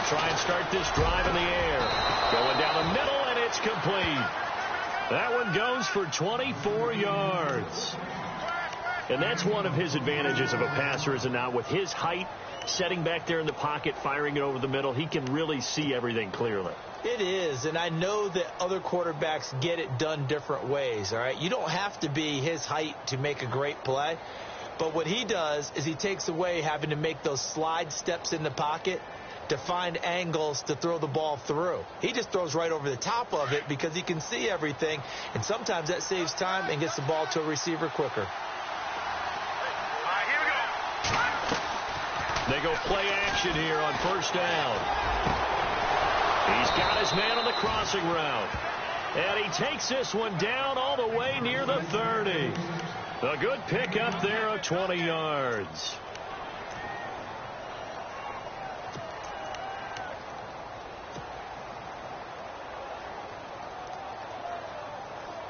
try and start this drive in the air. Going down the middle, and it's complete. That one goes for 24 yards. And that's one of his advantages of a passer, is it not? With his height, setting back there in the pocket, firing it over the middle, he can really see everything clearly. It is, and I know that other quarterbacks get it done different ways, all right? You don't have to be his height to make a great play, but what he does is he takes away having to make those slide steps in the pocket to find angles to throw the ball through. He just throws right over the top of it because he can see everything, and sometimes that saves time and gets the ball to a receiver quicker. They go play action here on first down. He's got his man on the crossing route. And he takes this one down all the way near the 30. A good pick up there of 20 yards.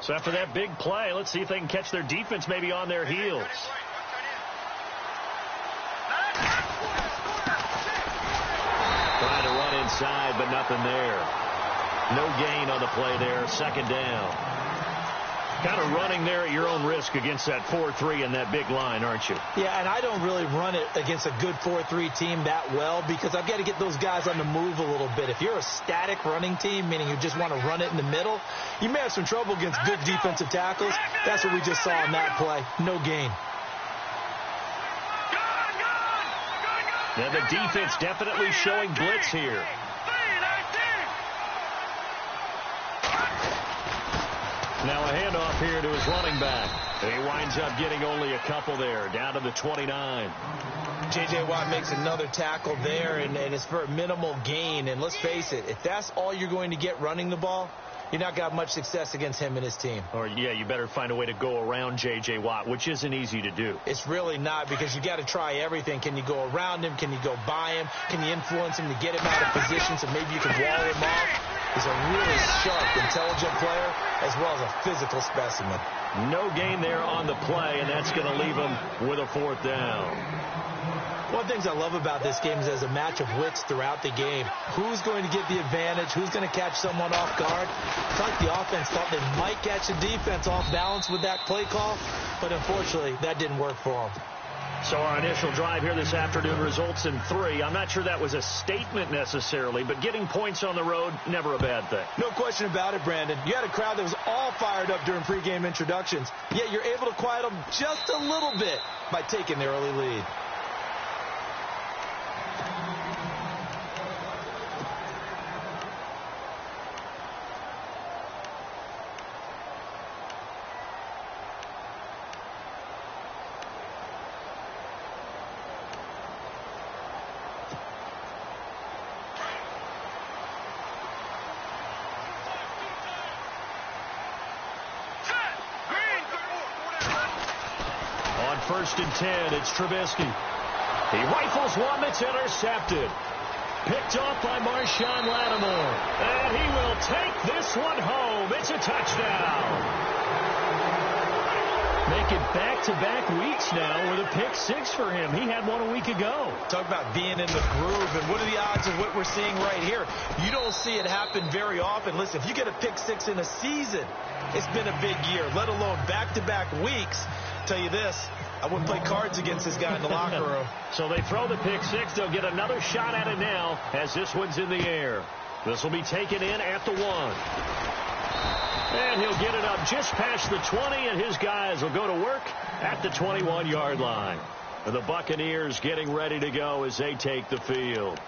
So after that big play, let's see if they can catch their defense maybe on their heels. Trying to run inside, but nothing there. No gain on the play there. Second down. Kind of running there at your own risk against that 4-3 and that big line, aren't you? Yeah, and I don't really run it against a good 4-3 team that well because I've got to get those guys on the move a little bit. If you're a static running team, meaning you just want to run it in the middle, you may have some trouble against good defensive tackles. That's what we just saw on that play. No gain. And the defense definitely showing blitz here. Now a handoff here to his running back. And he winds up getting only a couple there, down to the 29. J.J. Watt makes another tackle there, and it's for a minimal gain. And let's face it, if that's all you're going to get running the ball, you're not going to have much success against him and his team. Or, yeah, you better find a way to go around J.J. Watt, which isn't easy to do. It's really not because you got to try everything. Can you go around him? Can you go by him? Can you influence him to get him out of position so maybe you can wall him off? He's a really sharp, intelligent player as well as a physical specimen. No gain there on the play, and that's going to leave him with a fourth down. One of the things I love about this game is there's a match of wits throughout the game. Who's going to get the advantage? Who's going to catch someone off guard? It's like the offense thought they might catch the defense off balance with that play call, but unfortunately, that didn't work for them. So our initial drive here this afternoon results in 3. I'm not sure that was a statement necessarily, but getting points on the road, never a bad thing. No question about it, Brandon. You had a crowd that was all fired up during pregame introductions, yet you're able to quiet them just a little bit by taking the early lead. First and 10, it's Trubisky. He rifles one that's intercepted. Picked off by Marshawn Lattimore. And he will take this one home. It's a touchdown. Making back-to-back weeks now with a pick 6 for him. He had one a week ago. Talk about being in the groove, and what are the odds of what we're seeing right here? You don't see it happen very often. Listen, if you get a pick 6 in a season, it's been a big year, let alone back-to-back weeks. Tell you this, I wouldn't play cards against this guy in the locker room. So they throw the pick 6. They'll get another shot at it now as this one's in the air. This will be taken in at the 1. And he'll get it up just past the 20, and his guys will go to work at the 21-yard line. And the Buccaneers getting ready to go as they take the field.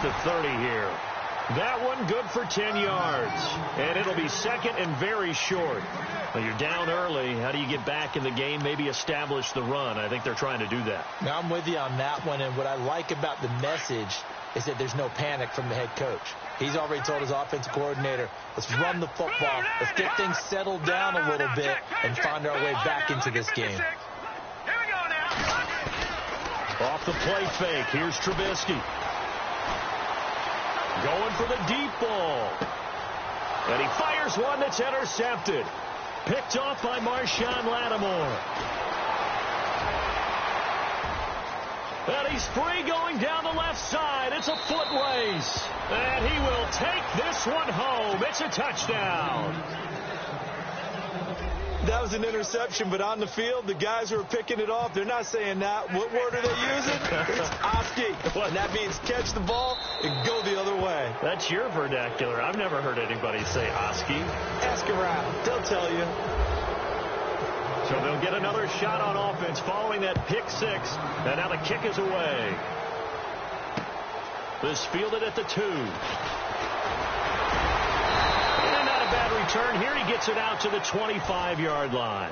The 30 here. That one good for 10 yards. And it'll be second and very short. Well, you're down early. How do you get back in the game? Maybe establish the run. I think they're trying to do that. Now I'm with you on that one. And what I like about the message is that there's no panic from the head coach. He's already told his offensive coordinator, let's run the football, let's get things settled down a little bit and find our way back into this game. Off the play fake, here's Trubisky. Going for the deep ball. And he fires one that's intercepted. Picked off by Marshawn Lattimore. And he's free going down the left side. It's a foot race. And he will take this one home. It's a touchdown. That was an interception, but on the field, the guys who are picking it off, they're not saying that. What word are they using? It's Oski. And that means catch the ball and go the other way. That's your vernacular. I've never heard anybody say Oski. Ask around. They'll tell you. So they'll get another shot on offense following that pick six. And now the kick is away. This fielded at the 2. And not a bad return. Here he gets it out to the 25-yard line.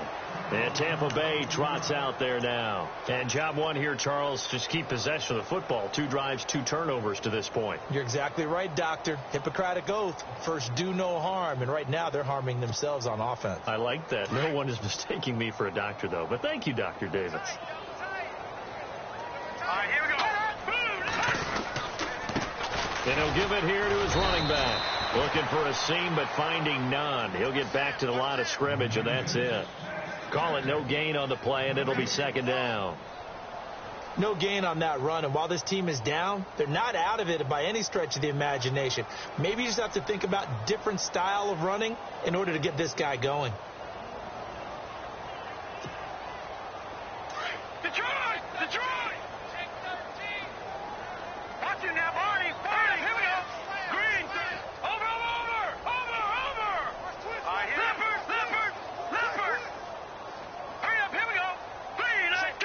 And Tampa Bay trots out there now. And job one here, Charles, just keep possession of the football. 2 drives, 2 turnovers to this point. You're exactly right, Doctor. Hippocratic oath. First, do no harm. And right now, they're harming themselves on offense. I like that. No one is mistaking me for a doctor, though. But thank you, Dr. Davis. All right, here we go. And he'll give it here to his running back. Looking for a seam, but finding none. He'll get back to the line of scrimmage, and that's it. Call it no gain on the play, and it'll be second down. No gain on that run, and while this team is down, they're not out of it by any stretch of the imagination. Maybe you just have to think about different style of running in order to get this guy going. Detroit! Detroit! Watch it now, Barney! Barney, here we go! Green! Over! All right, Leopard! Hurry up, here we go! 3-19!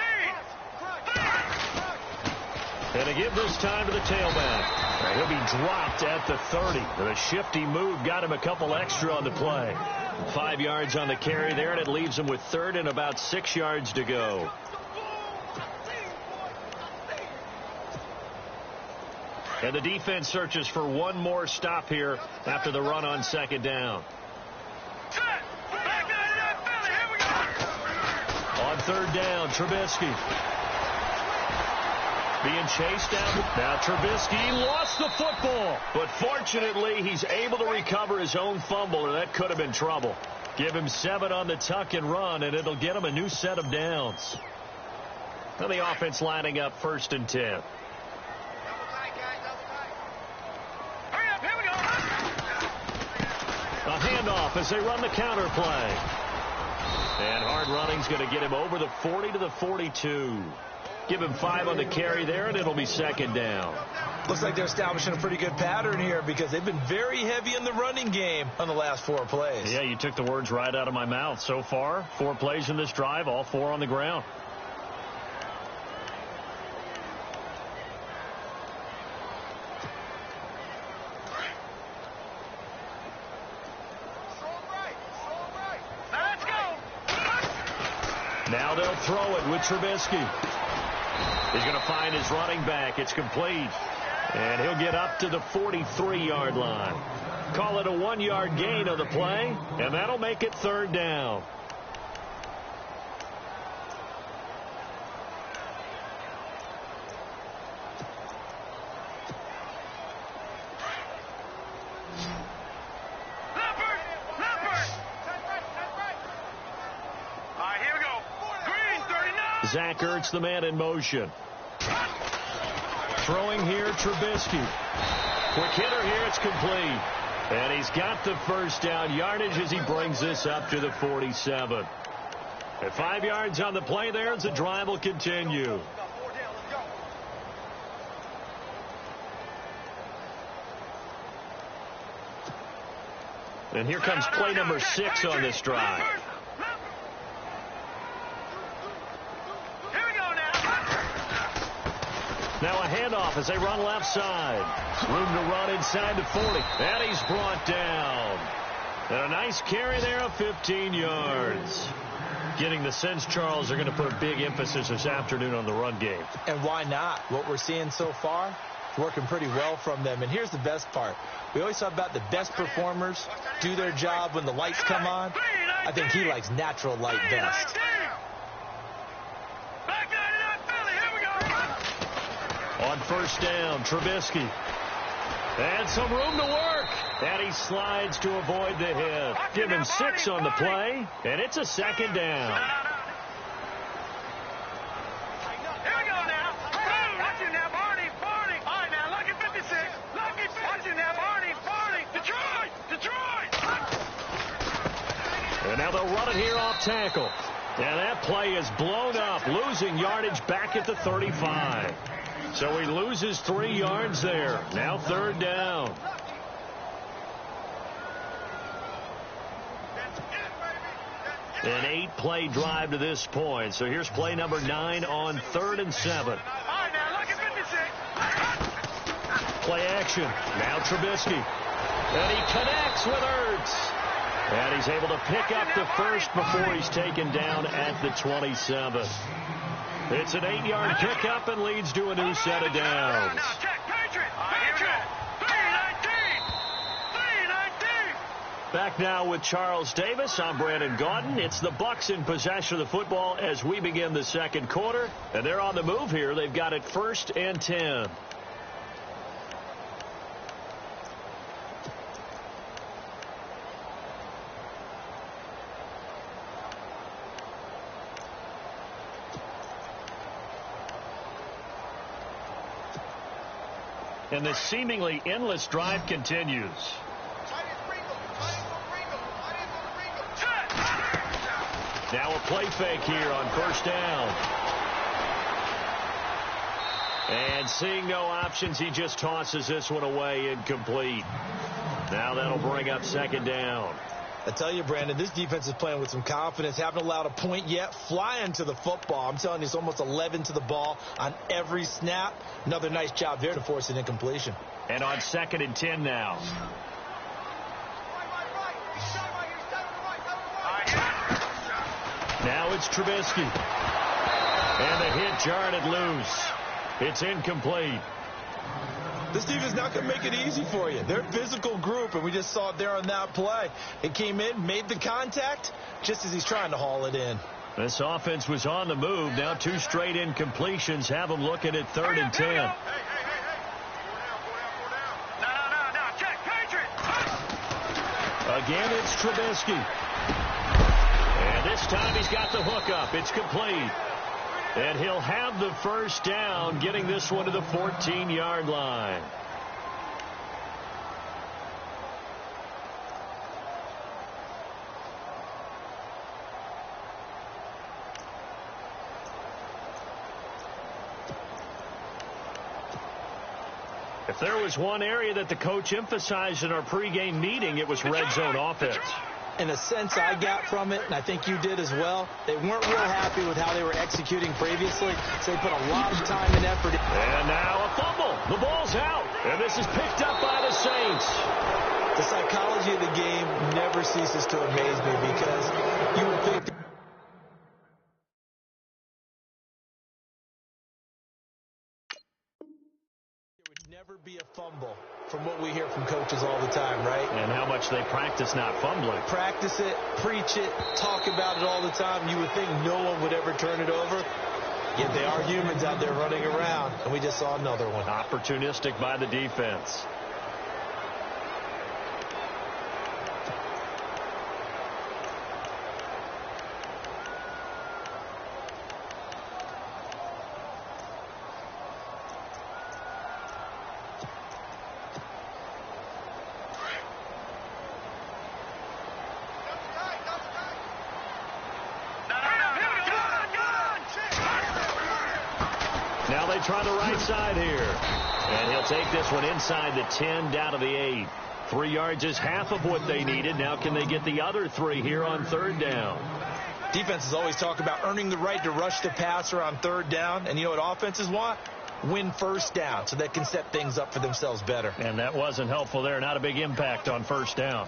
And to give this time to the tailback. He'll be dropped at the 30. And a shifty move got him a couple extra on the play. 5 yards on the carry there, and it leaves him with third and about 6 yards to go. And the defense searches for one more stop here after the run on second down. On third down, Trubisky. Being chased down. Now Trubisky lost the football. But fortunately, he's able to recover his own fumble, or that could have been trouble. Give him 7 on the tuck and run, and it'll get him a new set of downs. Now the offense lining up 1st and 10. A handoff as they run the counter play. And hard running's going to get him over the 40 to the 42. Give him 5 on the carry there, and it'll be second down. Looks like they're establishing a pretty good pattern here because they've been very heavy in the running game on the last 4 plays. Yeah, you took the words right out of my mouth. So far, 4 plays in this drive, all 4 on the ground. Now they'll throw it with Trubisky. He's going to find his running back. It's complete. And he'll get up to the 43-yard line. Call it a 1-yard gain on the play, and that'll make it third down. Zach Ertz, the man in motion. Throwing here, Trubisky. Quick hitter here, it's complete. And he's got the first down yardage as he brings this up to the 47. At 5 yards on the play there as the drive will continue. And here comes play number 6 on this drive. Now a handoff as they run left side. Room to run inside the 40. And he's brought down. And a nice carry there of 15 yards. Getting the sense, Charles, they're going to put a big emphasis this afternoon on the run game. And why not? What we're seeing so far, It's working pretty well from them. And here's the best part. We always talk about the best performers do their job when the lights come on. I think he likes natural light best. On first down, Trubisky. And some room to work. And he slides to avoid the hit. Give him 6 on the play, and it's a second down. Here we go now. Watch it now, Barney. All right, now, lucky 56. Watch it now, Barney. Detroit. And now they'll run it here off tackle. And that play is blown up, losing yardage back at the 35. So he loses 3 yards there. Now third down. An 8-play drive to this point. So here's play number 9 on 3rd and 7. Play action. Now Trubisky. And he connects with Ertz. And he's able to pick up the first before he's taken down at the 27. It's an 8-yard pickup and leads to a new set of downs. Back now with Charles Davis. I'm Brandon Gaudin. It's the Bucs in possession of the football as we begin the second quarter. And they're on the move here. They've got it 1st and 10. And the seemingly endless drive continues. Now a play fake here on first down. And seeing no options, he just tosses this one away, incomplete. Now that'll bring up second down. I tell you, Brandon, this defense is playing with some confidence. Haven't allowed a point yet. Flying to the football. I'm telling you, it's almost 11 to the ball on every snap. Another nice job there to force an incompletion. And on 2nd and 10 now. Now it's Trubisky. And the hit jarred it loose. It's incomplete. This defense not going to make it easy for you. They're a physical group, and we just saw it there on that play. It came in, made the contact, just as he's trying to haul it in. This offense was on the move. Now 2 straight incompletions have them looking at 3rd and 10. Again, it's Trubisky. And this time he's got the hook up. It's complete. And he'll have the first down, getting this one to the 14-yard line. If there was one area that the coach emphasized in our pregame meeting, it was red zone offense. In a sense I got from it, and I think you did as well, they weren't real happy with how they were executing previously, so they put a lot of time and effort. And now a fumble. The ball's out, and this is picked up by the Saints. The psychology of the game never ceases to amaze me because you would think there would never be a fumble. From what we hear from coaches all the time, right? And how much they practice not fumbling. Practice it, preach it, talk about it all the time. You would think no one would ever turn it over. Yet they are humans out there running around, and we just saw another one. Opportunistic by the defense. Now they try the right side here. And he'll take this one inside the 10, down to the 8. 3 yards is half of what they needed. Now can they get the other 3 here on 3rd down? Defenses always talk about earning the right to rush the passer on 3rd down. And you know what offenses want? Win first down so they can set things up for themselves better. And that wasn't helpful there. Not a big impact on first down.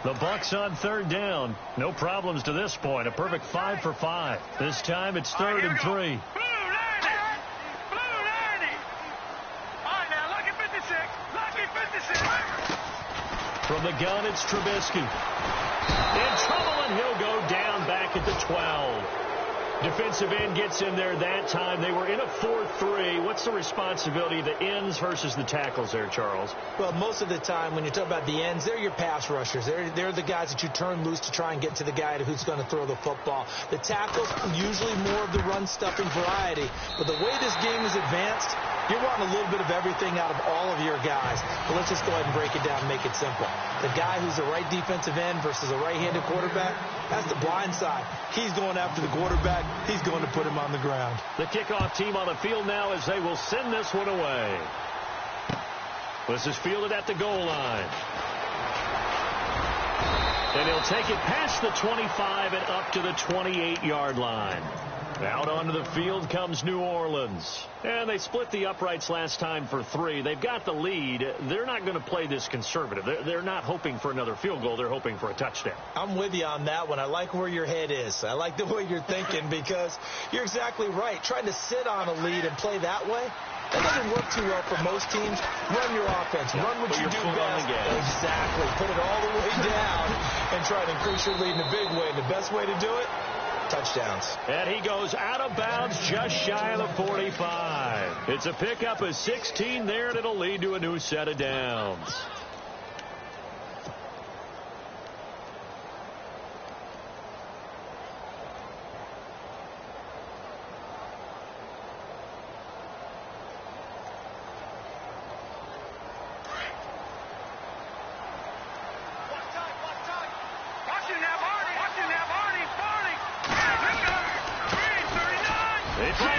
The Bucs on 3rd down. No problems to this point. A perfect 5 for 5. This time it's 3rd and 3. the gun, it's Trubisky. In trouble, and he'll go down back at the 12. Defensive end gets in there that time. They were in a 4-3. What's the responsibility of the ends versus the tackles there, Charles? Well, most of the time when you talk about the ends, they're your pass rushers. They're the guys that you turn loose to try and get to the guy who's going to throw the football. The tackles, usually more of the run-stuffing variety. But the way this game is advanced, you're wanting a little bit of everything out of all of your guys. But let's just go ahead and break it down and make it simple. The guy who's the right defensive end versus a right-handed quarterback, that's the blind side. He's going after the quarterback. He's going to put him on the ground. The kickoff team on the field now as they will send this one away. This is fielded at the goal line. And he'll take it past the 25 and up to the 28-yard line. Out onto the field comes New Orleans. And they split the uprights last time for 3. They've got the lead. They're not going to play this conservative. They're not hoping for another field goal. They're hoping for a touchdown. I'm with you on that one. I like where your head is. I like the way you're thinking because you're exactly right. Trying to sit on a lead and play that way, that doesn't work too well for most teams. Run your offense. Run what you do best. Exactly. Put it all the way down and try to increase your lead in a big way. The best way to do it, touchdowns. And he goes out of bounds just shy of the 45. It's a pickup of 16 there, and it'll lead to a new set of downs.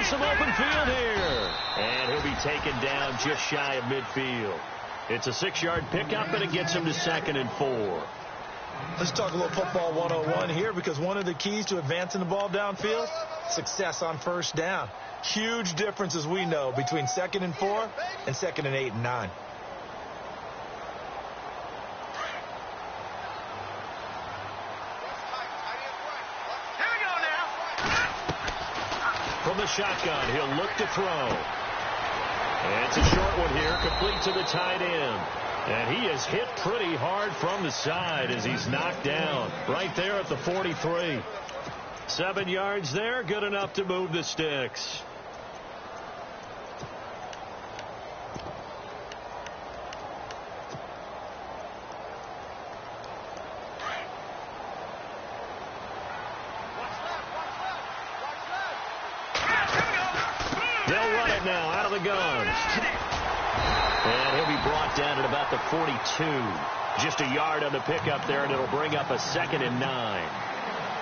Some open field here. And he'll be taken down just shy of midfield. It's a 6-yard pickup, and it gets him to 2nd and 4. Let's talk a little football 101 here because one of the keys to advancing the ball downfield, success on first down. Huge difference, as we know, between 2nd and 4 and 2nd and 8 and 9. From the shotgun, he'll look to throw. And it's a short one here, complete to the tight end. And he is hit pretty hard from the side as he's knocked down right there at the 43. 7 yards there, good enough to move the sticks. Now out of the gun. And he'll be brought down at about the 42. Just a yard on the pickup there, and it'll bring up a 2nd and 9.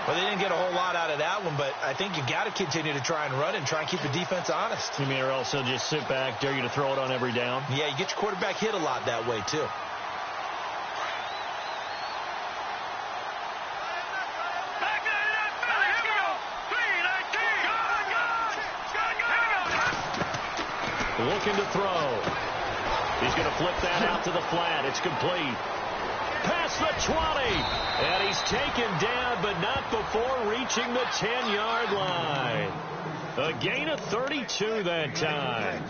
Well, they didn't get a whole lot out of that one, but I think you got to continue to try and run and try and keep the defense honest. You mean, or else they'll just sit back, dare you to throw it on every down? Yeah, you get your quarterback hit a lot that way, too. Looking to throw. He's going to flip that out to the flat. It's complete. Past the 20. And he's taken down, but not before reaching the 10-yard line. A gain of 32 that time.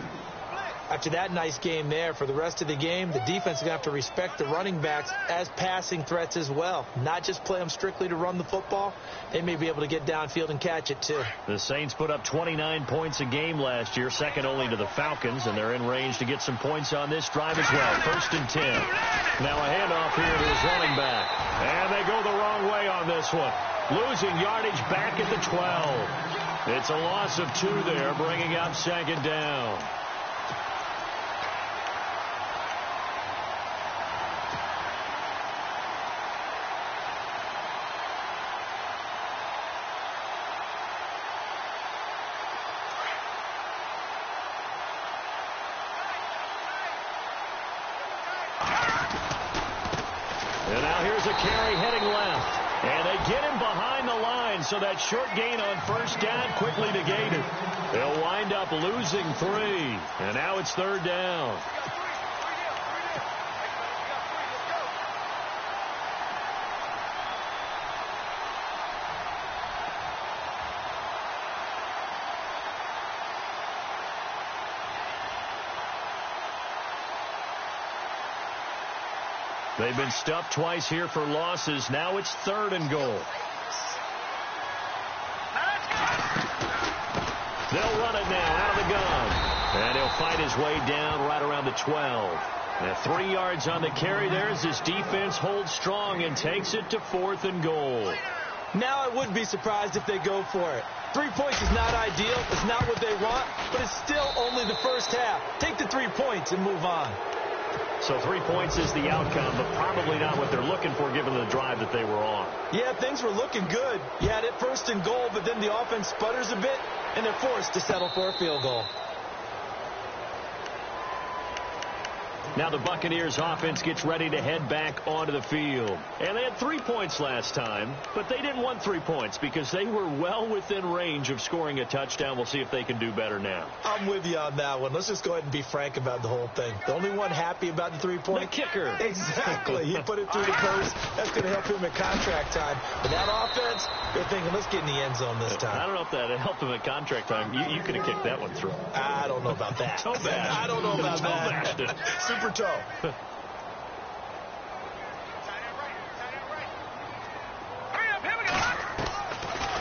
After that nice game there, for the rest of the game, the defense is going to have to respect the running backs as passing threats as well. Not just play them strictly to run the football. They may be able to get downfield and catch it, too. The Saints put up 29 points a game last year, second only to the Falcons, and they're in range to get some points on this drive as well. 1st and 10. Now a handoff here to his running back. And they go the wrong way on this one. Losing yardage back at the 12. It's a loss of 2 there, bringing up 2nd down. And now here's a carry heading left. And they get him behind the line, so that short gain on 1st down quickly negated. They'll wind up losing 3. And now it's 3rd down. They've been stuffed twice here for losses. Now it's 3rd and goal. They'll run it now out of the gun. And he'll fight his way down right around the 12. Now 3 yards on the carry there as his defense holds strong and takes it to 4th and goal. Now I wouldn't be surprised if they go for it. 3 points is not ideal. It's not what they want, but it's still only the first half. Take the 3 points and move on. So 3 points is the outcome, but probably not what they're looking for given the drive that they were on. Yeah, things were looking good. You had it 1st and goal, but then the offense sputters a bit, and they're forced to settle for a field goal. Now the Buccaneers offense gets ready to head back onto the field. And they had 3 points last time, but they didn't want 3 points because they were well within range of scoring a touchdown. We'll see if they can do better now. I'm with you on that one. Let's just go ahead and be frank about the whole thing. The only one happy about the 3-point? The kicker. Exactly. He put it through the post. That's going to help him at contract time. But that offense, they're thinking, let's get in the end zone this time. I don't know if that helped him at contract time. You could have kicked that one through. I don't know about that. Toe bash. I don't know about Toe that. bashed. Super toe.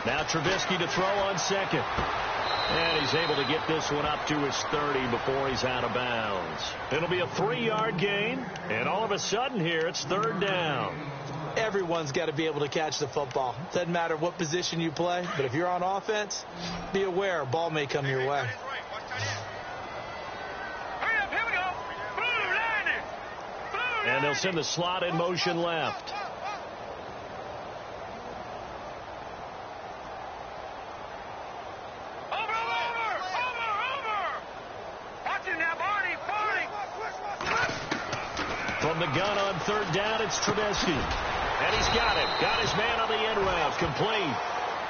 Now Trubisky to throw on 2nd. And he's able to get this one up to his 30 before he's out of bounds. It'll be a 3-yard gain. And all of a sudden here, it's 3rd down. Everyone's got to be able to catch the football. Doesn't matter what position you play, but if you're on offense, be aware a ball may come your way. And they'll send the slot in motion left. From the gun on 3rd down, it's Trubisky. And he's got it. Got his man on the end route. Complete.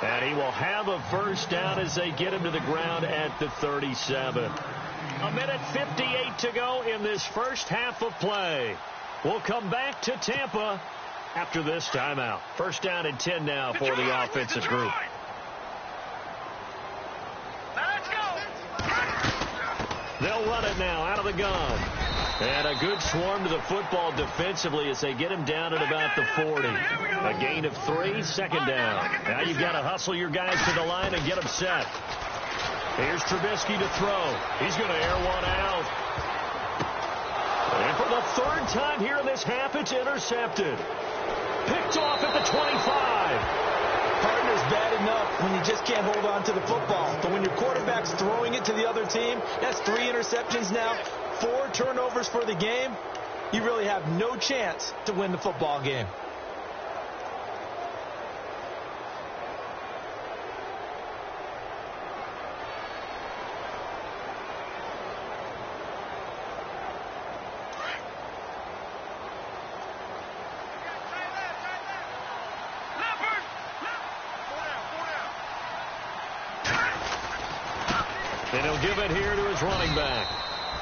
And he will have a 1st down as they get him to the ground at the 37. 1:58 to go in this first half of play. We'll come back to Tampa after this timeout. 1st down and 10 now for the offensive group. They'll run it now out of the gun. And a good swarm to the football defensively as they get him down at about the 40. A gain of 3, 2nd down. Now you've got to hustle your guys to the line and get them set. Here's Trubisky to throw. He's going to air one out. And for the 3rd time here in this half, it's intercepted. Picked off at the 25. Partner's bad enough when you just can't hold on to the football. But when your quarterback's throwing it to the other team, that's 3 interceptions now, 4 turnovers for the game. You really have no chance to win the football game. And he'll give it here to his running back.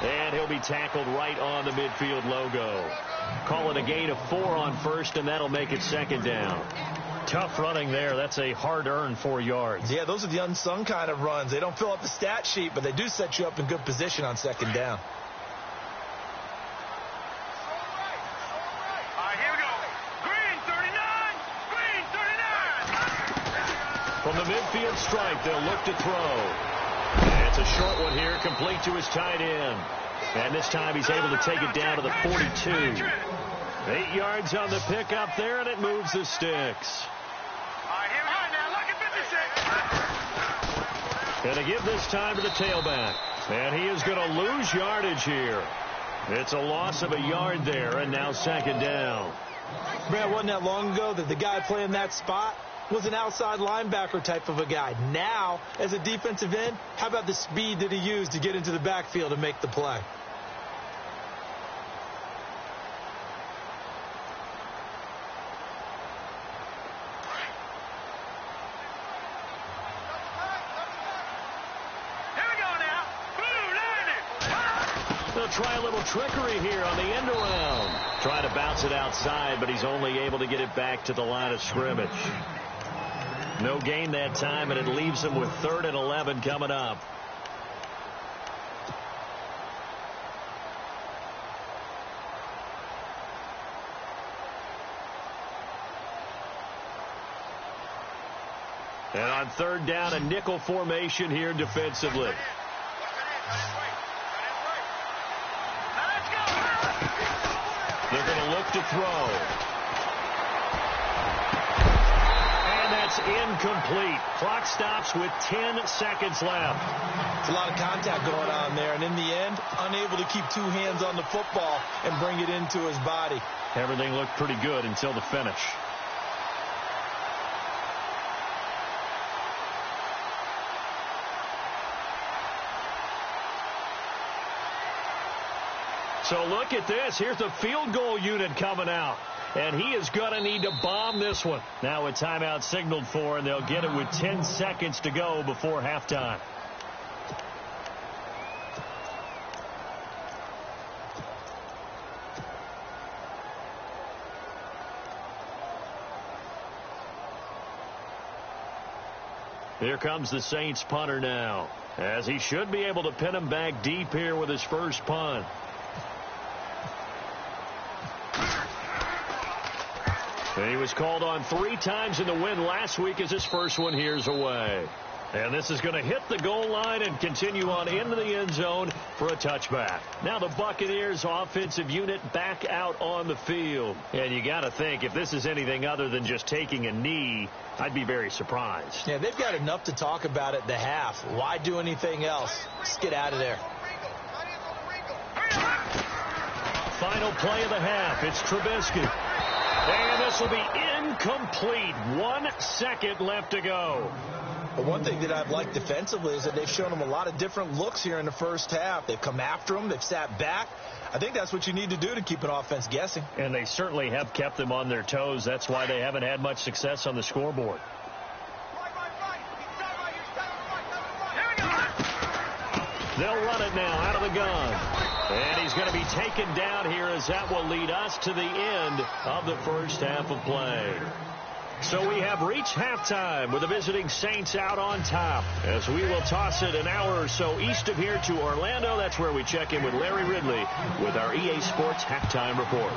And he'll be tackled right on the midfield logo. Call it a gain of 4 on 1st, and that'll make it 2nd down. Tough running there. That's a hard-earned 4 yards. Yeah, those are the unsung kind of runs. They don't fill up the stat sheet, but they do set you up in good position on 2nd down. From the midfield stripe, they'll look to throw. And it's a short one here, complete to his tight end. And this time he's able to take it down to the 42. 8 yards on the pickup there, and it moves the sticks. And to give this time to the tailback. And he is going to lose yardage here. It's a loss of a yard there, and now 2nd down. Brad, wasn't that long ago that the guy playing that spot was an outside linebacker type of a guy. Now, as a defensive end, how about the speed that he used to get into the backfield and make the play? They'll try a little trickery here on the end around. Trying to bounce it outside, but he's only able to get it back to the line of scrimmage. No gain that time, and it leaves him with 3rd and 11 coming up. And on third down, a nickel formation here defensively. They're going to look to throw. And that's incomplete. Clock stops with 10 seconds left. It's a lot of contact going on there, and in the end, unable to keep two hands on the football and bring it into his body. Everything looked pretty good until the finish. So look at this. Here's the field goal unit coming out. And he is going to need to bomb this one. Now a timeout signaled for, and they'll get it with 10 seconds to go before halftime. Here comes the Saints punter now, as he should be able to pin him back deep here with his first punt. He was called on 3 times in the win last week as his first one here's away. And this is going to hit the goal line and continue on into the end zone for a touchback. Now the Buccaneers offensive unit back out on the field. And you got to think, if this is anything other than just taking a knee, I'd be very surprised. Yeah, they've got enough to talk about at the half. Why do anything else? Just get out of there. Final play of the half. It's Trubisky. And this will be incomplete. 1 second left to go. But one thing that I've liked defensively is that they've shown him a lot of different looks here in the first half. They've come after him. They've sat back. I think that's what you need to do to keep an offense guessing. And they certainly have kept them on their toes. That's why they haven't had much success on the scoreboard. They'll run it now out of the gun. And he's going to be taken down here, as that will lead us to the end of the first half of play. So we have reached halftime with the visiting Saints out on top, as we will toss it an hour or so east of here to Orlando. That's where we check in with Larry Ridley with our EA Sports Halftime Report.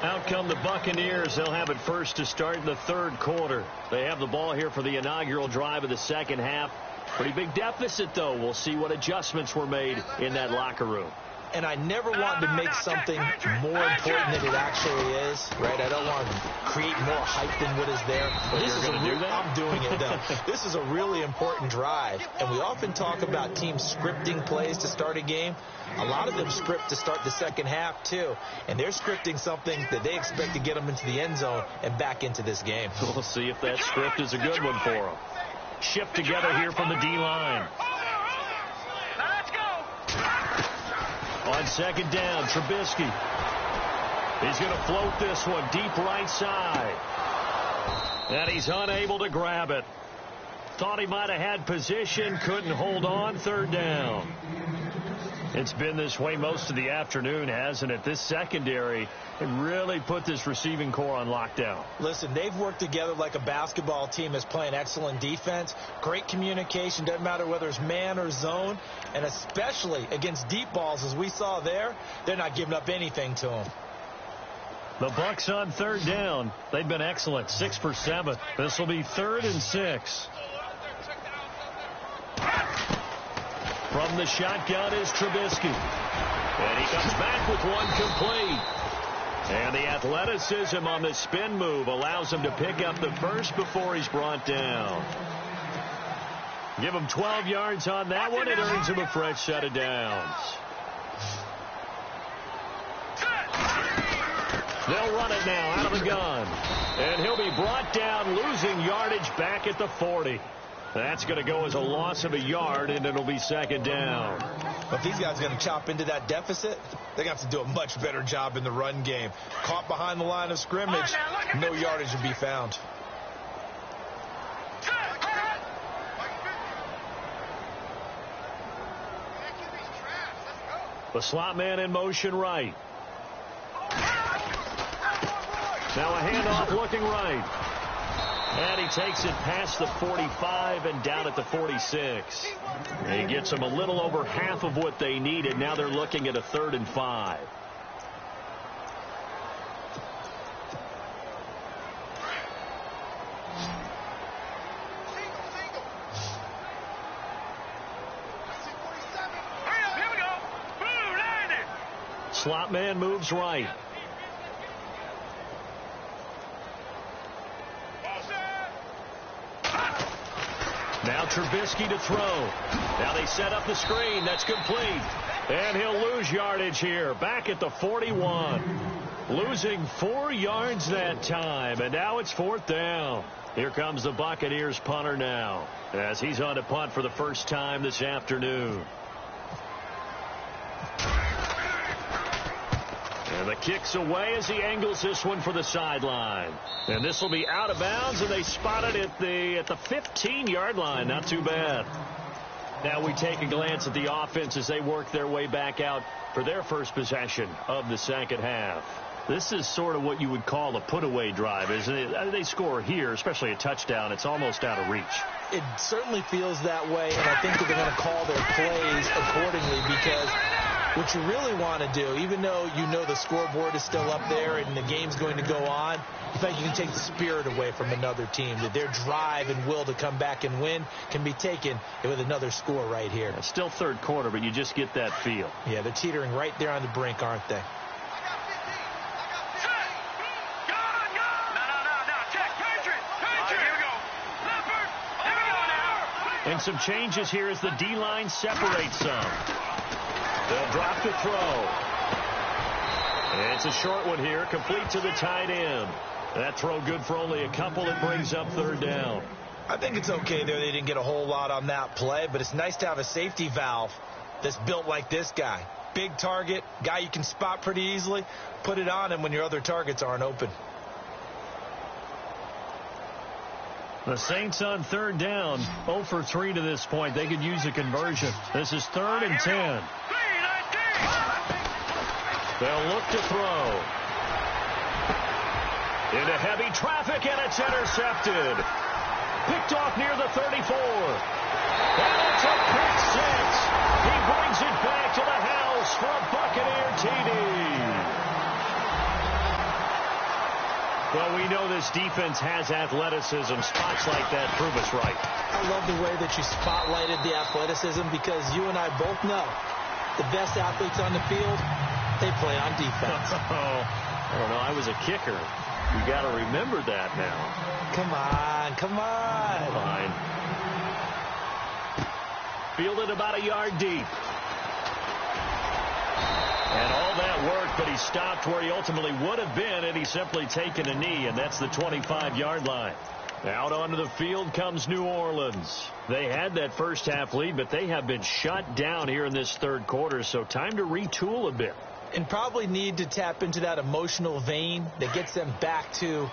Out come the Buccaneers. They'll have it first to start the third quarter. They have the ball here for the inaugural drive of the second half. Pretty big deficit, though. We'll see what adjustments were made in that locker room. And I never want to make something more important than it actually is, right? I don't want to create more hype than what is there. But this is going to do that? I'm doing it, though. This is a really important drive. And we often talk about teams scripting plays to start a game. A lot of them script to start the second half, too. And they're scripting something that they expect to get them into the end zone and back into this game. We'll see if that script is a good one for them. Shift together here from the D-line. On second down, Trubisky. He's going to float this one deep right side. And he's unable to grab it. Thought he might have had position, couldn't hold on. Third down. It's been this way most of the afternoon, hasn't it? This secondary really put this receiving core on lockdown. Listen, they've worked together like a basketball team that's playing excellent defense. Great communication. Doesn't matter whether it's man or zone. And especially against deep balls, as we saw there, they're not giving up anything to them. The Bucs on third down. They've been excellent. 6 for 7. This will be 3rd and 6. From the shotgun is Trubisky. And he comes back with one complete. And the athleticism on the spin move allows him to pick up the first before he's brought down. Give him 12 yards on that one. It earns him a fresh set of downs. They'll run it now out of the gun. And he'll be brought down, losing yardage back at the 40. That's going to go as a loss of a yard, and it'll be second down. If these guys are going to chop into that deficit, they're going to have to do a much better job in the run game. Caught behind the line of scrimmage, no yardage to be found. The slot man in motion right. Now a handoff looking right. And he takes it past the 45 and down at the 46. He gets them a little over half of what they needed. Now they're looking at a 3rd and 5. Here we go. Boom, landed. Slot man moves right. Now Trubisky to throw. Now they set up the screen. That's complete. And he'll lose yardage here. Back at the 41. Losing 4 yards that time. And now it's 4th down. Here comes the Buccaneers punter now, as he's on to punt for the first time this afternoon. And the kick's away as he angles this one for the sideline. And this will be out of bounds, and they spot it at the 15-yard line. Not too bad. Now we take a glance at the offense as they work their way back out for their first possession of the second half. This is sort of what you would call a put-away drive, isn't it? They score here, especially a touchdown. It's almost out of reach. It certainly feels that way, and I think that they're going to call their plays accordingly, because what you really want to do, even though you know the scoreboard is still up there and the game's going to go on, you think you can take the spirit away from another team, that their drive and will to come back and win can be taken with another score right here. It's still third quarter, but you just get that feel. Yeah, they're teetering right there on the brink, aren't they? And some changes here as the D-line separates some. They'll drop the throw. And it's a short one here, complete to the tight end. That throw good for only a couple. It brings up 3rd down. I think it's okay there. They didn't get a whole lot on that play, but it's nice to have a safety valve that's built like this guy. Big target, guy you can spot pretty easily. Put it on him when your other targets aren't open. The Saints on 3rd down, 0 for 3 to this point. They could use a conversion. This is 3rd and 10. They'll look to throw. Into heavy traffic, and it's intercepted. Picked off near the 34. And it's a pick 6. He brings it back to the house for a Buccaneer TD. Well, we know this defense has athleticism. Spots like that prove us right. I love the way that you spotlighted the athleticism, because you and I both know the best athletes on the field, they play on defense. I don't know. I was a kicker. You got to remember that now. Come on, come on. Fine. Fielded about a yard deep. And all that work, but he stopped where he ultimately would have been had he simply taken a knee, and that's the 25-yard line. Out onto the field comes New Orleans. They had that first half lead, but they have been shut down here in this 3rd quarter, so time to retool a bit. And probably need to tap into that emotional vein that gets them back to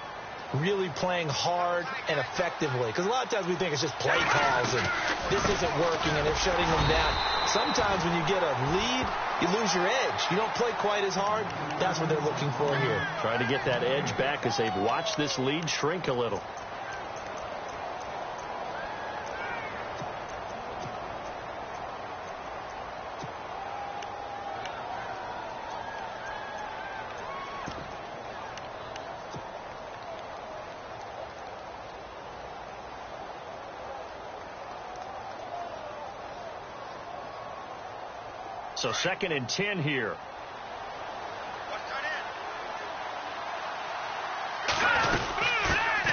really playing hard and effectively. Because a lot of times we think it's just play calls and this isn't working and they're shutting them down. Sometimes when you get a lead, you lose your edge. You don't play quite as hard. That's what they're looking for here. Trying to get that edge back as they've watched this lead shrink a little. So 2nd and 10 here.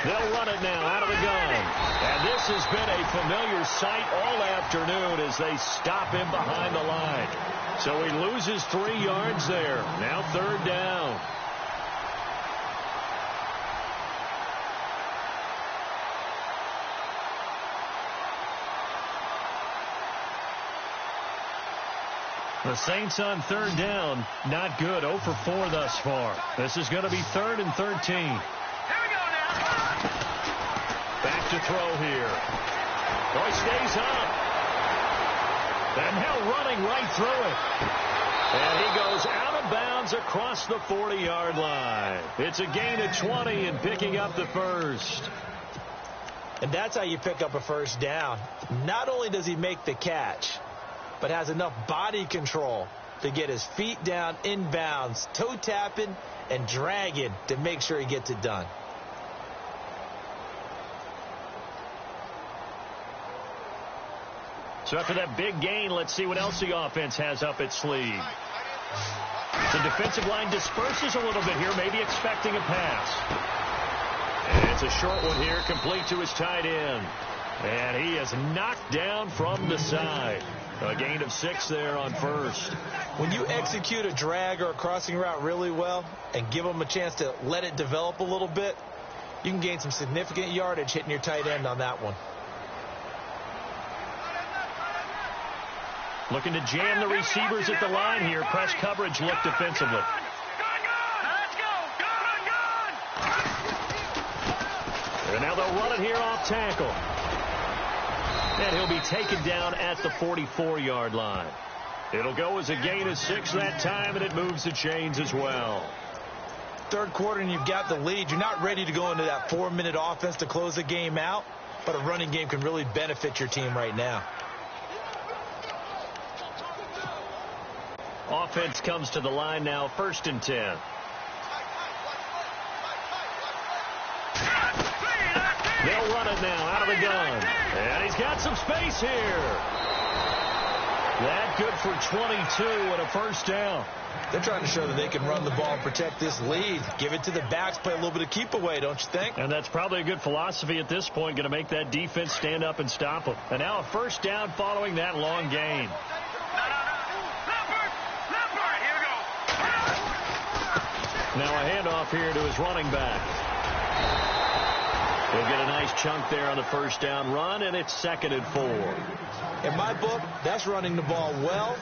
They'll run it now out of the gun. And this has been a familiar sight all afternoon as they stop him behind the line. So he loses 3 yards there. Now 3rd down. The Saints on 3rd down, not good. 0 for 4 thus far. This is going to be 3rd and 13. Here we go now. Back to throw here. Oh, he stays up. And now running right through it. And he goes out of bounds across the 40-yard line. It's a gain of 20 and picking up the first. And that's how you pick up a first down. Not only does he make the catch, but has enough body control to get his feet down inbounds, toe tapping and dragging to make sure he gets it done. So after that big gain, let's see what else the offense has up its sleeve. The defensive line disperses a little bit here, maybe expecting a pass. And it's a short one here, complete to his tight end. And he is knocked down from the side. A gain of 6 there on first. When you execute a drag or a crossing route really well and give them a chance to let it develop a little bit, you can gain some significant yardage hitting your tight end on that one. Looking to jam the receivers at the line here. Press coverage look defensively. And now they'll run it here off tackle. And he'll be taken down at the 44-yard line. It'll go as a gain of 6 that time, and it moves the chains as well. Third quarter and you've got the lead. You're not ready to go into that 4-minute offense to close the game out, but a running game can really benefit your team right now. Offense comes to the line now, 1st and 10. They'll run it now out of the gun. And he's got some space here. That good for 22 and a first down. They're trying to show that they can run the ball and protect this lead. Give it to the backs, play a little bit of keep away, don't you think? And that's probably a good philosophy at this point, going to make that defense stand up and stop them. And now a first down following that long gain. Now a handoff here to his running back. He'll get a nice chunk there on the first down run, and it's 2nd and 4. In my book, that's running the ball well,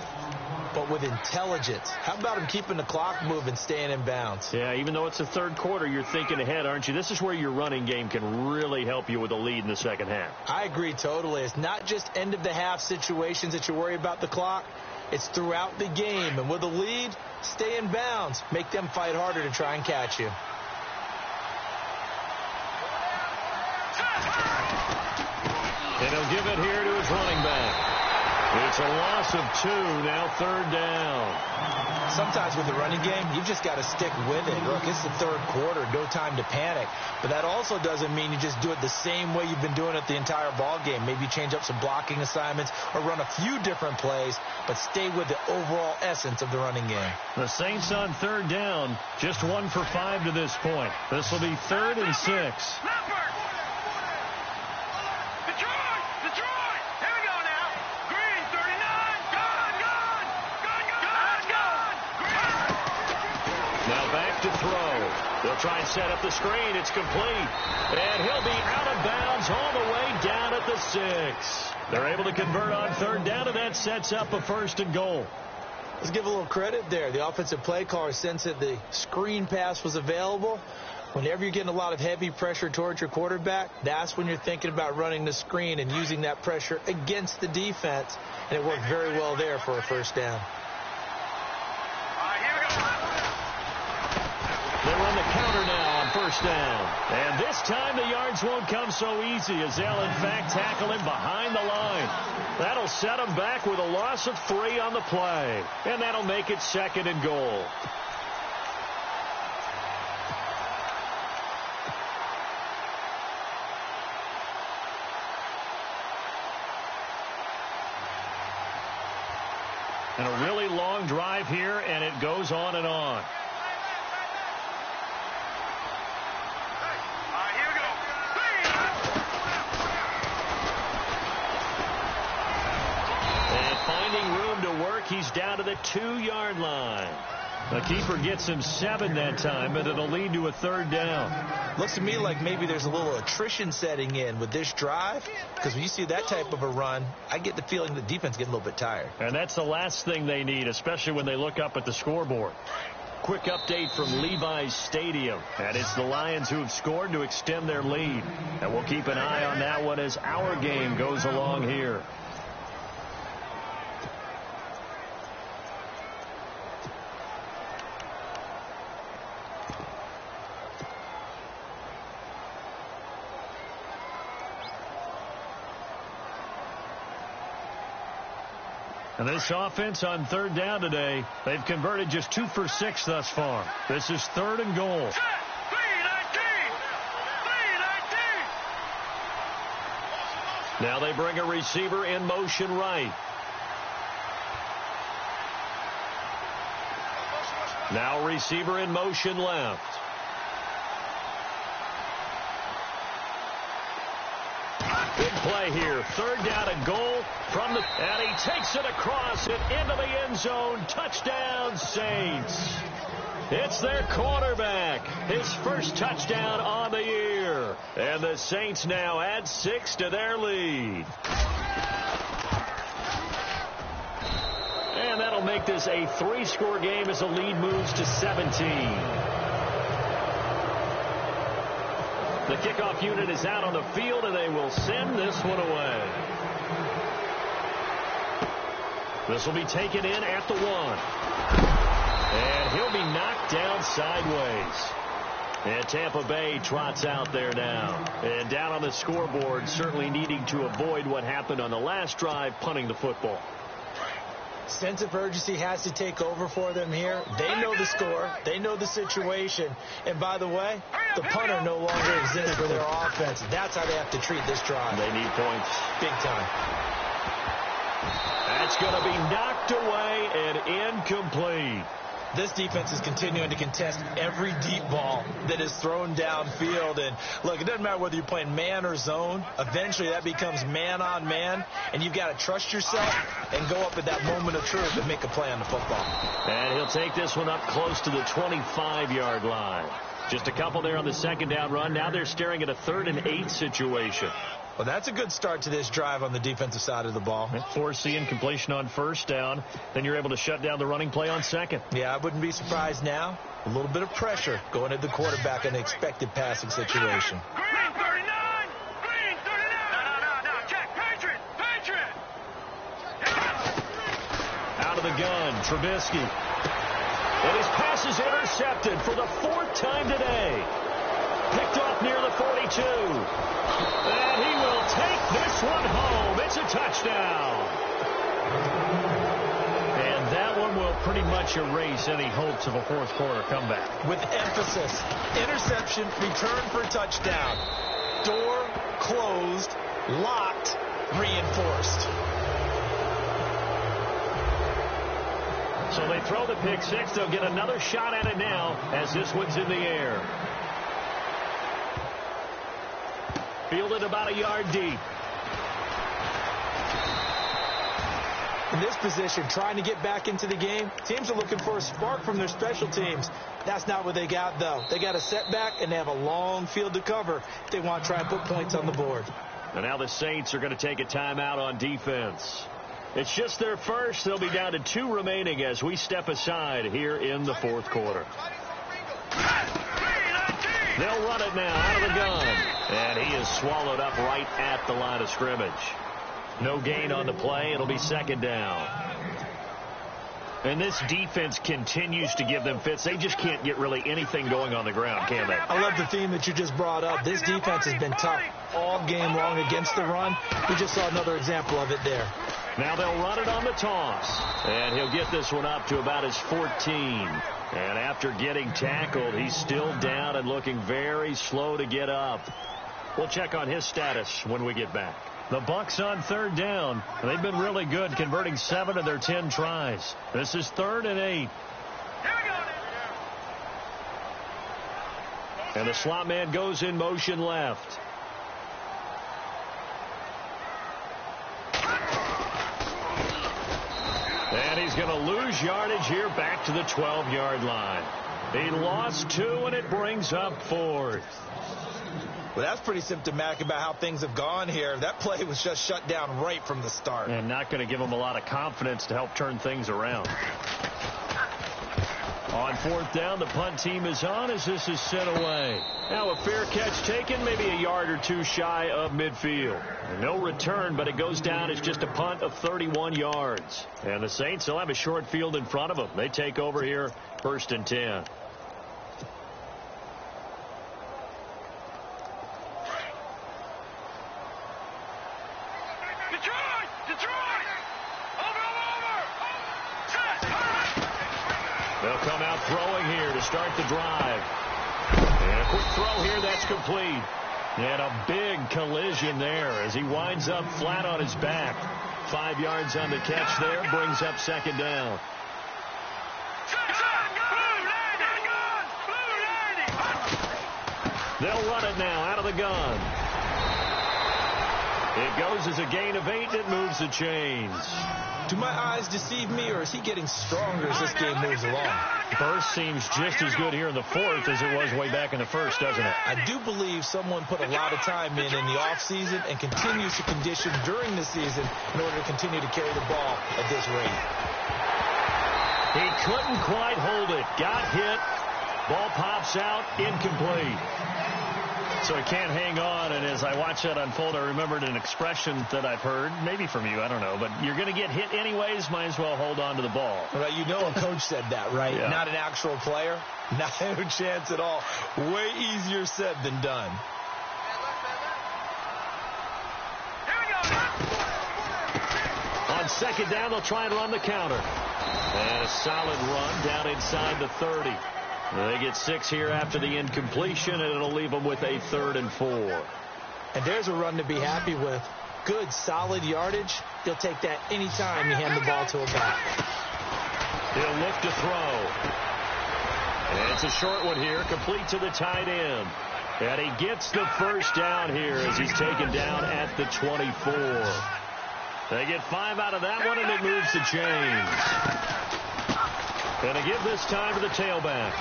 but with intelligence. How about him keeping the clock moving, staying in bounds? Yeah, even though it's the third quarter, you're thinking ahead, aren't you? This is where your running game can really help you with a lead in the second half. I agree totally. It's not just end-of-the-half situations that you worry about the clock. It's throughout the game. And with a lead, stay in bounds. Make them fight harder to try and catch you. And he'll give it here to his running back. It's a loss of 2, now 3rd down. Sometimes with the running game, you've just got to stick with it. Look, it's the third quarter, no time to panic. But that also doesn't mean you just do it the same way you've been doing it the entire ball game. Maybe change up some blocking assignments or run a few different plays, but stay with the overall essence of the running game. The Saints on 3rd down, just 1 for 5 to this point. This will be 3rd and 6. To throw. They'll try and set up the screen. It's complete. And he'll be out of bounds all the way down at the 6. They're able to convert on 3rd down, and that sets up a 1st and goal. Let's give a little credit there. The offensive play caller sensed that the screen pass was available. Whenever you're getting a lot of heavy pressure towards your quarterback, that's when you're thinking about running the screen and using that pressure against the defense. And it worked very well there for a 1st down. They run the counter now on 1st down. And this time the yards won't come so easy as they'll, in fact, tackle him behind the line. That'll set him back with a loss of 3 on the play. And that'll make it 2nd and goal. And a really long drive here, and it goes on and on. Finding room to work, he's down to the 2-yard line. The keeper gets him 7 that time, but it'll lead to a 3rd down. Looks to me like maybe there's a little attrition setting in with this drive, because when you see that type of a run, I get the feeling the defense getting a little bit tired. And that's the last thing they need, especially when they look up at the scoreboard. Quick update from Levi's Stadium. And it's the Lions who have scored to extend their lead. And we'll keep an eye on that one as our game goes along here. And this offense on 3rd down today, they've converted just 2 for 6 thus far. This is 3rd and goal. Now they bring a receiver in motion right. Now receiver in motion left. Big play here. Third down and goal from the... And he takes it across it into the end zone. Touchdown, Saints. It's their quarterback. His first touchdown on the year. And the Saints now add 6 to their lead. And that'll make this a 3-score game as the lead moves to 17. The kickoff unit is out on the field, and they will send this one away. This will be taken in at the 1. And he'll be knocked down sideways. And Tampa Bay trots out there now. And down on the scoreboard, certainly needing to avoid what happened on the last drive, punting the football. Sense of urgency has to take over for them here. They know the score. They know the situation. And by the way, the punter no longer exists for their offense. That's how they have to treat this drive. They need points. Big time. That's going to be knocked away and incomplete. This defense is continuing to contest every deep ball that is thrown downfield. And, look, it doesn't matter whether you're playing man or zone. Eventually, that becomes man-on-man, and you've got to trust yourself and go up at that moment of truth and make a play on the football. And he'll take this one up close to the 25-yard line. Just a couple there on the second down run. Now they're staring at a 3rd and 8 situation. Well, that's a good start to this drive on the defensive side of the ball. Forcing completion on first down. Then you're able to shut down the running play on second. Yeah, I wouldn't be surprised now. A little bit of pressure going at the quarterback in an expected passing situation. Green 39! Green 39! No. Check. Patriot! Out of the gun, Trubisky. And his pass is intercepted for the 4th time today. Picked off near the 42. And he will take this one home. It's a touchdown. And that one will pretty much erase any hopes of a fourth-quarter comeback. With emphasis, interception, return for touchdown. Door closed, locked, reinforced. So they throw the pick six. They'll get another shot at it now as this one's in the air. Fielded about a yard deep. In this position, trying to get back into the game, teams are looking for a spark from their special teams. That's not what they got, though. They got a setback, and they have a long field to cover if they want to try and put points on the board. And now the Saints are going to take a timeout on defense. It's just their first. They'll be down to 2 remaining as we step aside here in the 4th quarter. They'll run it now out of the gun. And he is swallowed up right at the line of scrimmage. No gain on the play. It'll be 2nd down. And this defense continues to give them fits. They just can't get really anything going on the ground, can they? I love the theme that you just brought up. This defense has been tough all game long against the run. We just saw another example of it there. Now they'll run it on the toss. And he'll get this one up to about his 14. And after getting tackled, he's still down and looking very slow to get up. We'll check on his status when we get back. The Bucs on 3rd down. They've been really good, converting 7 of their 10 tries. This is 3rd and 8. And the slot man goes in motion left. And he's going to lose yardage here back to the 12-yard line. He lost 2, and it brings up 4th. Well, that's pretty symptomatic about how things have gone here. That play was just shut down right from the start. And not going to give him a lot of confidence to help turn things around. On 4th down, the punt team is on as this is sent away. Now a fair catch taken, maybe a yard or 2 shy of midfield. No return, but it goes down as just a punt of 31 yards. And the Saints will have a short field in front of them. They take over here, 1st and 10. They'll come out throwing here to start the drive. And a quick throw here, that's complete. And a big collision there as he winds up flat on his back. 5 yards on the catch there, brings up second down. They'll run it now out of the gun. It goes as a gain of 8. It moves the chains. Do my eyes deceive me, or is he getting stronger as this game moves along? Burst seems just as good here in the fourth as it was way back in the first, doesn't it? I do believe someone put a lot of time in the offseason and continues to condition during the season in order to continue to carry the ball at this rate. He couldn't quite hold it. Got hit. Ball pops out. Incomplete. So he can't hang on, and as I watch that unfold, I remembered an expression that I've heard, maybe from you, I don't know, but you're going to get hit anyways, might as well hold on to the ball. Well, you know a coach said that, right? Yeah. Not an actual player. Not a chance at all. Way easier said than done. On second down, they'll try and run the counter. And a solid run down inside the 30. They get 6 here after the incompletion, and it'll leave them with a 3rd and 4. And there's a run to be happy with. Good, solid yardage. They'll take that anytime you hand the ball to a back. He'll look to throw. And it's a short one here, complete to the tight end. And he gets the first down here as he's taken down at the 24. They get 5 out of that one, and it moves the chains. And they give this time to the tailback.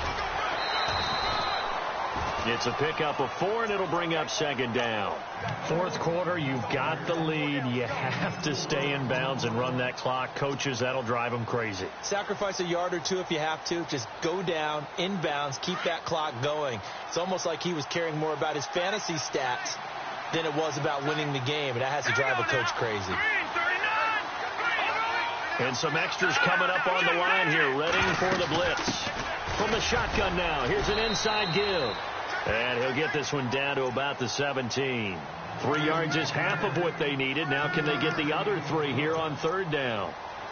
It's a pickup of 4, and it'll bring up second down. Fourth quarter, you've got the lead. You have to stay in bounds and run that clock. Coaches, that'll drive them crazy. Sacrifice a yard or two if you have to. Just go down, in bounds, keep that clock going. It's almost like he was caring more about his fantasy stats than it was about winning the game, and that has to drive a coach crazy. And some extras coming up on the line here, ready for the blitz. From the shotgun now, here's an inside give. And he'll get this one down to about the 17. 3 yards is half of what they needed. Now can they get the other 3 here on third down?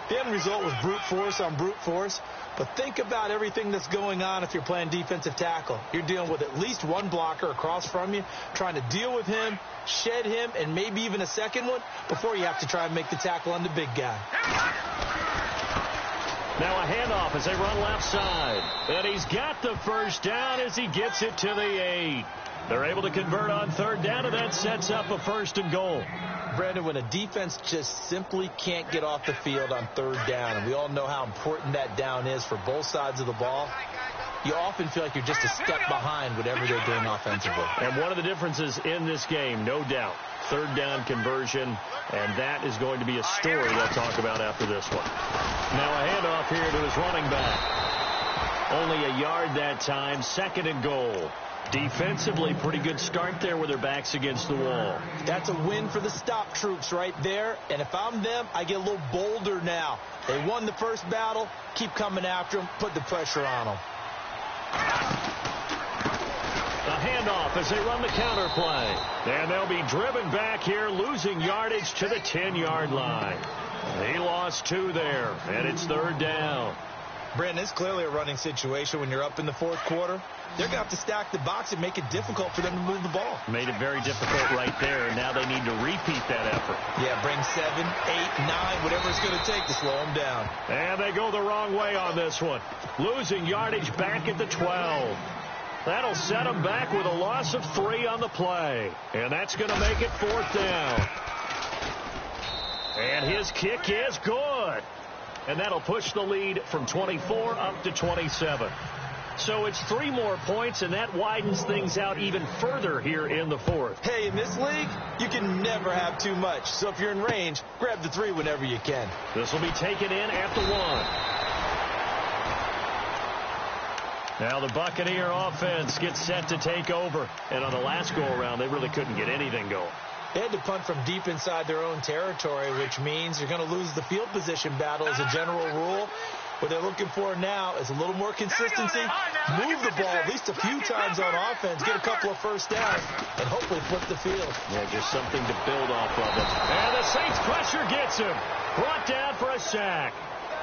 The end result was brute force on brute force. But think about everything that's going on if you're playing defensive tackle. You're dealing with at least one blocker across from you, trying to deal with him, shed him, and maybe even a second one before you have to try and make the tackle on the big guy. Now a handoff as they run left side. And he's got the first down as he gets it to the 8. They're able to convert on third down, and that sets up a 1st and goal. Brandon, when a defense just simply can't get off the field on third down, and we all know how important that down is for both sides of the ball, you often feel like you're just a step behind whatever they're doing offensively. And one of the differences in this game, no doubt, third down conversion, and that is going to be a story they'll talk about after this one. Now a handoff here to his running back. Only a yard that time, 2nd and goal. Defensively, pretty good start there with their backs against the wall. That's a win for the stop troops right there. And if I'm them, I get a little bolder now. They won the first battle. Keep coming after them. Put the pressure on them. A handoff as they run the counter play. And they'll be driven back here, losing yardage to the 10-yard line. He lost 2 there, and it's third down. Brandon, it's clearly a running situation when you're up in the fourth quarter. They're going to have to stack the box and make it difficult for them to move the ball. Made it very difficult right there, and now they need to repeat that effort. Yeah, bring 7, 8, 9, whatever it's going to take to slow them down. And they go the wrong way on this one. Losing yardage back at the 12. That'll set them back with a loss of 3 on the play. And that's going to make it 4th down. And his kick is good. And that'll push the lead from 24 up to 27. So it's 3 more points, and that widens things out even further here in the fourth. Hey, in this league, you can never have too much. So if you're in range, grab the 3 whenever you can. This will be taken in at the 1. Now the Buccaneer offense gets set to take over. And on the last go-around, they really couldn't get anything going. They had to punt from deep inside their own territory, which means you're going to lose the field position battle as a general rule. What they're looking for now is a little more consistency, move the ball at least a few times on offense, get a couple of first downs, and hopefully flip the field. Yeah, just something to build off of it. And the Saints pressure gets him. Brought down for a sack.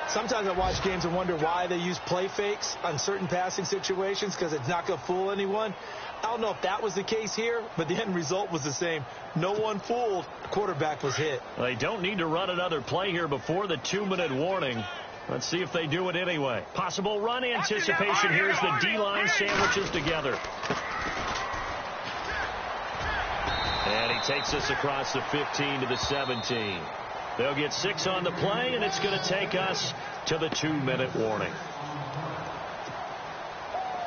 Sometimes I watch games and wonder why they use play fakes on certain passing situations because it's not going to fool anyone. I don't know if that was the case here, but the end result was the same. No one fooled. The quarterback was hit. They don't need to run another play here before the 2-minute warning. Let's see if they do it anyway. Possible run anticipation. Here's the D-line sandwiches together. And he takes us across the 15 to the 17. They'll get 6 on the play, and it's going to take us to the 2-minute warning.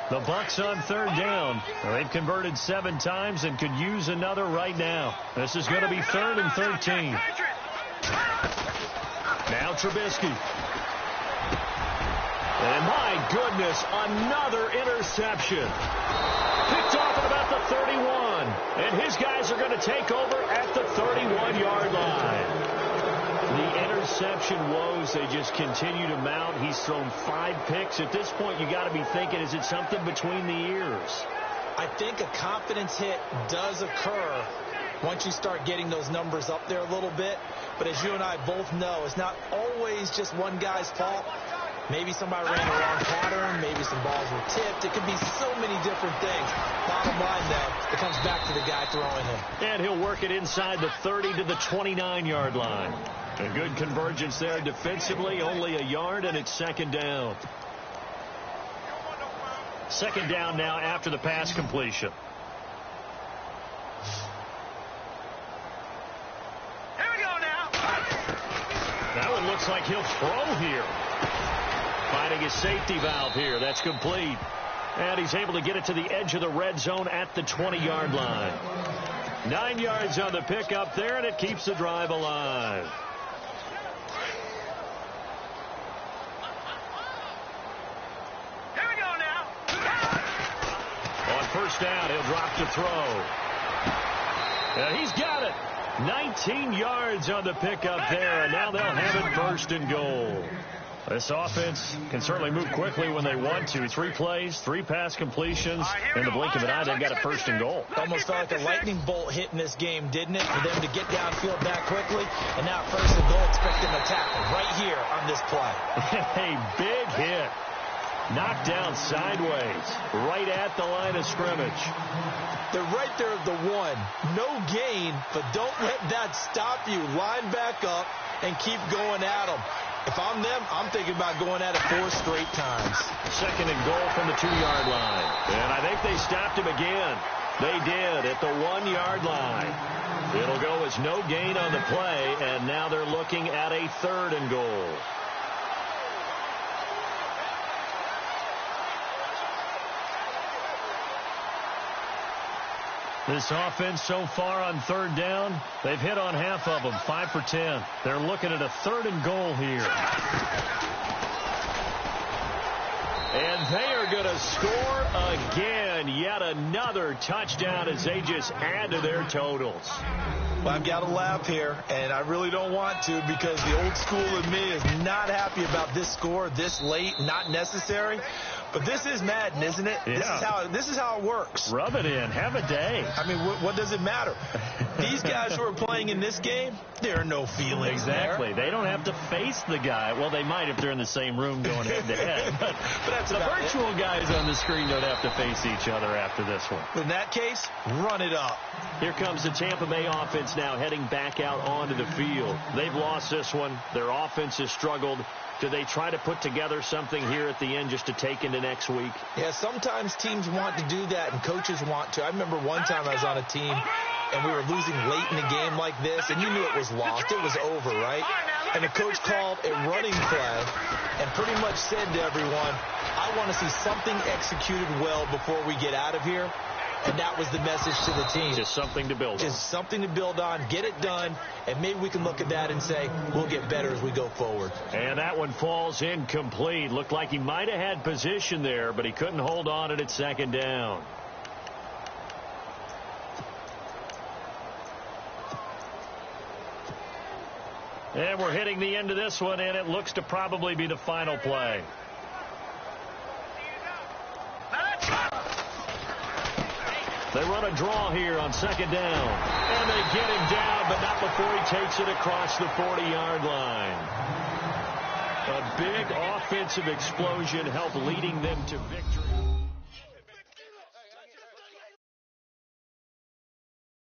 The Bucs on 3rd down. They've converted 7 times and could use another right now. This is going to be 3rd and 13. Now Trubisky. And my goodness, another interception. Picked off at about the 31. And his guys are going to take over at the 31-yard line. The interception woes, they just continue to mount. He's thrown 5 picks. At this point, you got to be thinking, is it something between the ears? I think a confidence hit does occur once you start getting those numbers up there a little bit. But as you and I both know, it's not always just one guy's fault. Maybe somebody ran the wrong pattern. Maybe some balls were tipped. It could be so many different things. Bottom line, though, it comes back to the guy throwing it. And he'll work it inside the 30 to the 29-yard line. A good convergence there defensively. Only a yard, and it's 2nd down. 2nd down now after the pass completion. Here we go now. That one looks like he'll throw here. Finding his safety valve here. That's complete. And he's able to get it to the edge of the red zone at the 20-yard line. 9 yards on the pickup there, and it keeps the drive alive. Here we go now. On 1st down, he'll drop to throw. He's got it. 19 yards on the pickup there, and now they'll have it 1st and goal. This offense can certainly move quickly when they want to. 3 plays, 3 pass completions. In the blink of an eye, they've got a 1st and goal. Almost felt like a lightning bolt hit in this game, didn't it? For them to get downfield that quickly. And now 1st and goal, expect them to tackle right here on this play. A big hit. Knocked down sideways, right at the line of scrimmage. They're right there at the 1. No gain, but don't let that stop you. Line back up and keep going at them. If I'm them, I'm thinking about going at it 4 straight times. 2nd and goal from the 2-yard line. And I think they stopped him again. They did at the 1-yard line. It'll go as no gain on the play, and now they're looking at a 3rd and goal. This offense so far on 3rd down, they've hit on half of them, 5 for 10. They're looking at a 3rd and goal here. And they are going to score again. Yet another touchdown as they just add to their totals. Well, I've got to laugh here, and I really don't want to because the old school in me is not happy about this score this late, not necessary. But this is Madden, isn't it? Yeah. This is how it works. Rub it in. Have a day. I mean, what does it matter? These guys who are playing in this game, there are no feelings Exactly. there. They don't have to face the guy. Well, they might if they're in the same room going head-to-head. But that's the virtual guys on the screen don't have to face each other after this one. In that case, run it up. Here comes the Tampa Bay offense now heading back out onto the field. They've lost this one. Their offense has struggled. Do they try to put together something here at the end just to take into next week? Yeah, sometimes teams want to do that and coaches want to. I remember one time I was on a team and we were losing late in a game like this, and you knew it was lost. It was over, right? And the coach called a running play and pretty much said to everyone, I want to see something executed well before we get out of here. And that was the message to the team. Just something to build on. Just something to build on, get it done, and maybe we can look at that and say, we'll get better as we go forward. And that one falls incomplete. Looked like he might have had position there, but he couldn't hold on it at 2nd down. And we're hitting the end of this one, and it looks to probably be the final play. They run a draw here on 2nd down. And they get him down, but not before he takes it across the 40-yard line. A big offensive explosion helped leading them to victory.